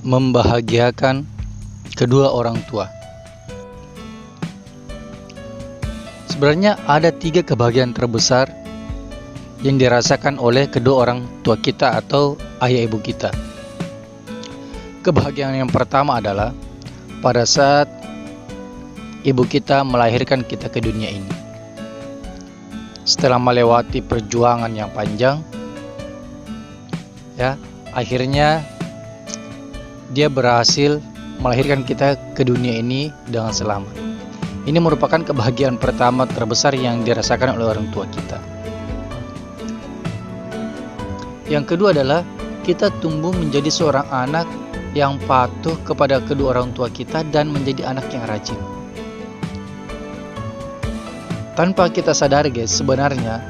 membahagiakan kedua orang tua. Sebenarnya ada 3 kebahagiaan terbesar yang dirasakan oleh kedua orang tua kita atau ayah ibu kita. Kebahagiaan yang pertama adalah pada saat ibu kita melahirkan kita ke dunia ini. Setelah melewati perjuangan yang panjang, akhirnya dia berhasil melahirkan kita ke dunia ini dengan selamat. Ini merupakan kebahagiaan pertama terbesar yang dirasakan oleh orang tua kita. Yang kedua adalah kita tumbuh menjadi seorang anak yang patuh kepada kedua orang tua kita dan menjadi anak yang rajin. Tanpa kita sadar guys, sebenarnya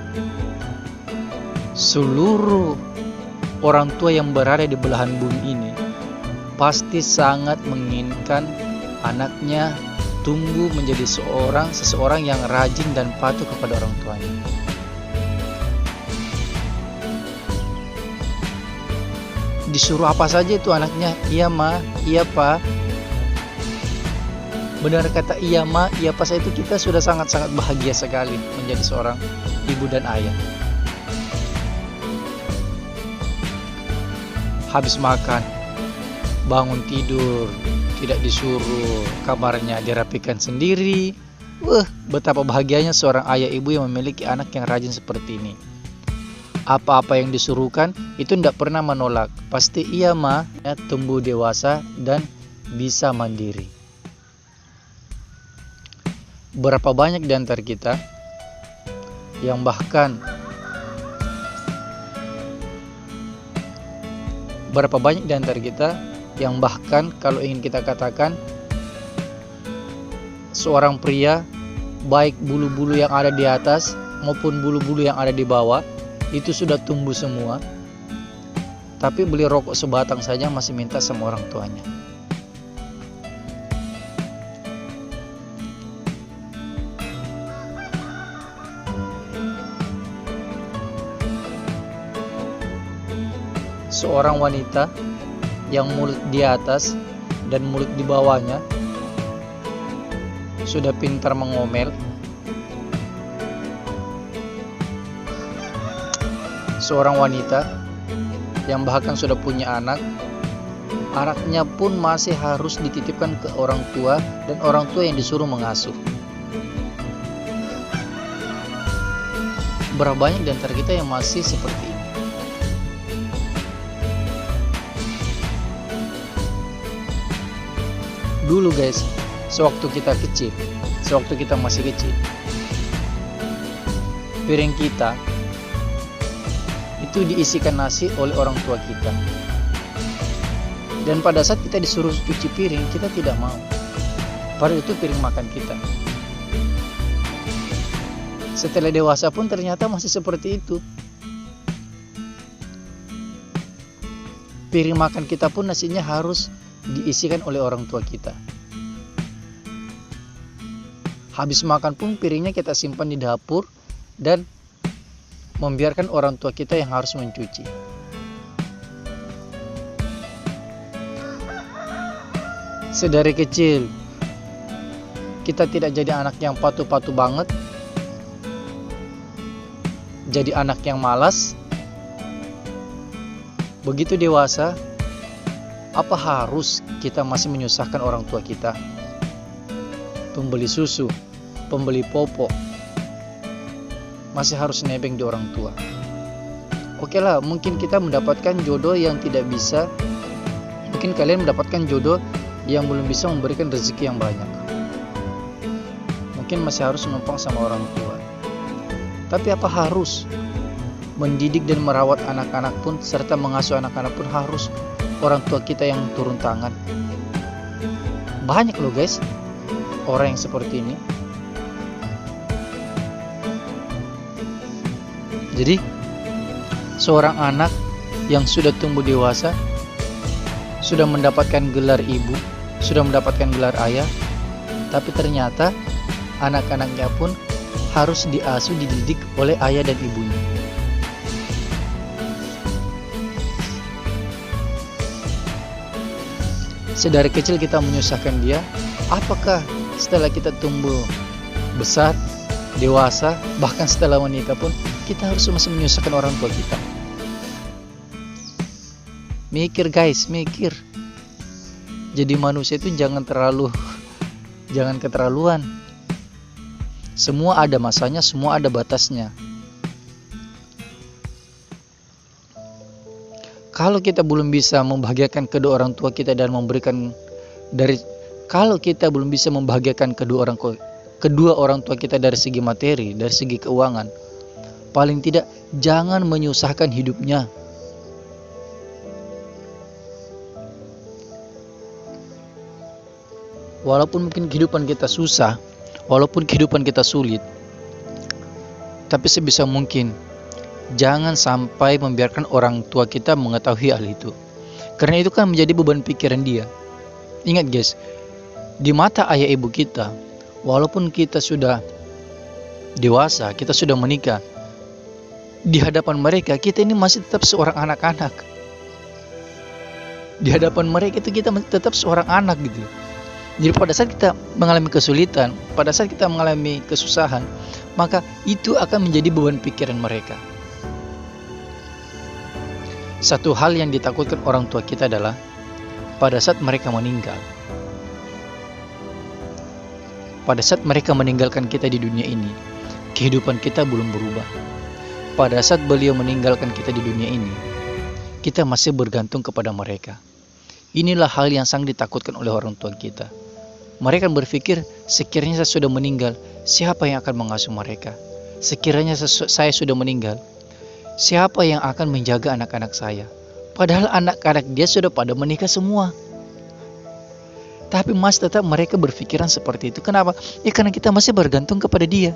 seluruh orang tua yang berada di belahan bumi ini pasti sangat menginginkan anaknya tumbuh menjadi seseorang yang rajin dan patuh kepada orang tuanya. Disuruh apa saja itu anaknya, iya ma, iya pa. Benar kata iya ma, iya pa, itu kita sudah sangat-sangat bahagia sekali menjadi seorang ibu dan ayah. Habis makan, bangun tidur, tidak disuruh, kamarnya dirapikan sendiri. Betapa bahagianya seorang ayah ibu yang memiliki anak yang rajin seperti ini. Apa-apa yang disuruhkan itu tidak pernah menolak. Pasti iya ma, tumbuh dewasa dan bisa mandiri. Berapa banyak di antara kita yang bahkan kalau ingin kita katakan seorang pria, baik bulu-bulu yang ada di atas maupun bulu-bulu yang ada di bawah itu sudah tumbuh semua, tapi beli rokok sebatang saja masih minta sama orang tuanya. Seorang wanita yang mulut di atas dan mulut di bawahnya sudah pintar mengomel. Seorang wanita yang bahkan sudah punya anak, anaknya pun masih harus dititipkan ke orang tua dan orang tua yang disuruh mengasuh. Berapa banyak di antara kita yang masih seperti ini? Dulu guys, sewaktu kita masih kecil, piring kita itu diisikan nasi oleh orang tua kita. Dan pada saat kita disuruh cuci piring, kita tidak mau. Padahal itu piring makan kita. Setelah dewasa pun ternyata masih seperti itu. Piring makan kita pun nasinya harus diisikan oleh orang tua kita. Habis makan pun piringnya kita simpan di dapur dan membiarkan orang tua kita yang harus mencuci. Sedari kecil kita tidak jadi anak yang patuh-patuh banget, jadi anak yang malas. Begitu dewasa, apa harus kita masih menyusahkan orang tua kita? Pembeli susu, pembeli popok, masih harus nebeng di orang tua. Oke lah, mungkin kita mendapatkan jodoh yang tidak bisa. Mungkin kalian mendapatkan jodoh yang belum bisa memberikan rezeki yang banyak. Mungkin masih harus numpang sama orang tua. Tapi apa harus mendidik dan merawat anak-anak pun, serta mengasuh anak-anak pun harus orang tua kita yang turun tangan? Banyak loh guys orang yang seperti ini. Jadi seorang anak yang sudah tumbuh dewasa, sudah mendapatkan gelar ibu, sudah mendapatkan gelar ayah, tapi ternyata anak-anaknya pun harus diasuh, dididik oleh ayah dan ibunya. Sedari kecil kita menyusahkan dia, apakah setelah kita tumbuh besar, dewasa, bahkan setelah menikah pun kita harus masih menyusahkan orang tua kita? Mikir guys, mikir. Jadi manusia itu jangan keterlaluan. Semua ada masanya, semua ada batasnya. Kalau kita belum bisa membahagiakan kedua orang tua kita dan kalau kita belum bisa membahagiakan kedua orang tua kita dari segi materi, dari segi keuangan, paling tidak jangan menyusahkan hidupnya. Walaupun mungkin kehidupan kita susah, walaupun kehidupan kita sulit, tapi sebisa mungkin jangan sampai membiarkan orang tua kita mengetahui hal itu. Karena itu kan menjadi beban pikiran dia. Ingat guys, di mata ayah ibu kita, walaupun kita sudah dewasa, kita sudah menikah, di hadapan mereka kita ini masih tetap seorang anak-anak. Di hadapan mereka itu kita masih tetap seorang anak gitu. Jadi pada saat kita mengalami kesulitan, pada saat kita mengalami kesusahan, maka itu akan menjadi beban pikiran mereka. Satu hal yang ditakutkan orang tua kita adalah pada saat mereka meninggal. Pada saat mereka meninggalkan kita di dunia ini, kehidupan kita belum berubah. Pada saat beliau meninggalkan kita di dunia ini, kita masih bergantung kepada mereka. Inilah hal yang sangat ditakutkan oleh orang tua kita. Mereka berpikir, sekiranya saya sudah meninggal, siapa yang akan mengasuh mereka? Sekiranya saya sudah meninggal, siapa yang akan menjaga anak-anak saya? Padahal anak-anak dia sudah pada menikah semua. Tapi masih tetap mereka berpikiran seperti itu. Kenapa? Ya karena kita masih bergantung kepada dia.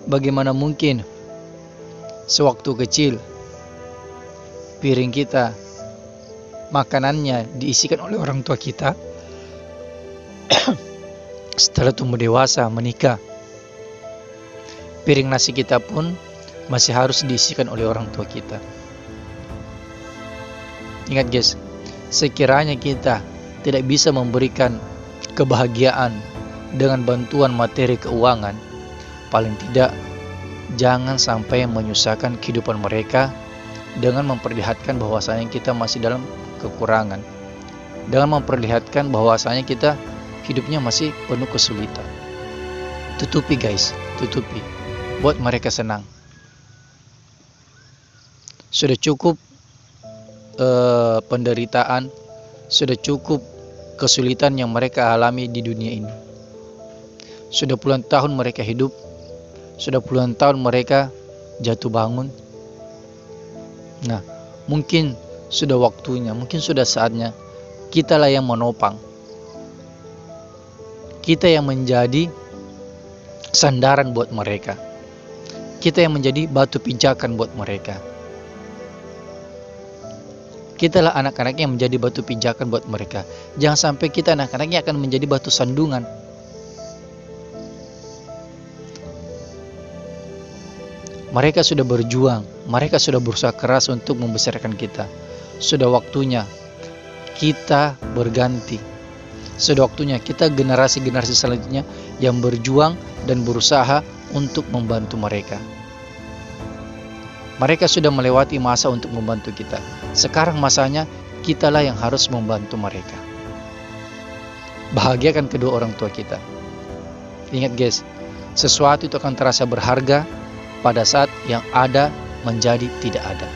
Bagaimana mungkin sewaktu kecil piring kita, makanannya diisikan oleh orang tua kita. Setelah tumbuh dewasa, menikah, piring nasi kita pun masih harus diisikan oleh orang tua kita. Ingat guys, sekiranya kita tidak bisa memberikan kebahagiaan dengan bantuan materi keuangan, paling tidak jangan sampai menyusahkan kehidupan mereka dengan memperlihatkan bahwasanya kita masih dalam kekurangan, dengan memperlihatkan bahwasanya kita hidupnya masih penuh kesulitan. Tutupi guys, tutupi, buat mereka senang. Sudah cukup penderitaan, sudah cukup kesulitan yang mereka alami di dunia ini. Sudah puluhan tahun mereka hidup, sudah puluhan tahun mereka jatuh bangun. Nah, mungkin sudah waktunya, mungkin sudah saatnya kitalah yang menopang, kita yang menjadi sandaran buat mereka, kita yang menjadi batu pijakan buat mereka. Kitalah anak-anak yang menjadi batu pijakan buat mereka. Jangan sampai kita anak-anaknya akan menjadi batu sandungan. Mereka sudah berjuang, mereka sudah berusaha keras untuk membesarkan kita. Sudah waktunya kita berganti. Sudah waktunya kita generasi-generasi selanjutnya yang berjuang dan berusaha untuk membantu mereka. Mereka sudah melewati masa untuk membantu kita. Sekarang masanya kitalah yang harus membantu mereka. Bahagiakan kedua orang tua kita. Ingat guys, sesuatu itu akan terasa berharga pada saat yang ada menjadi tidak ada.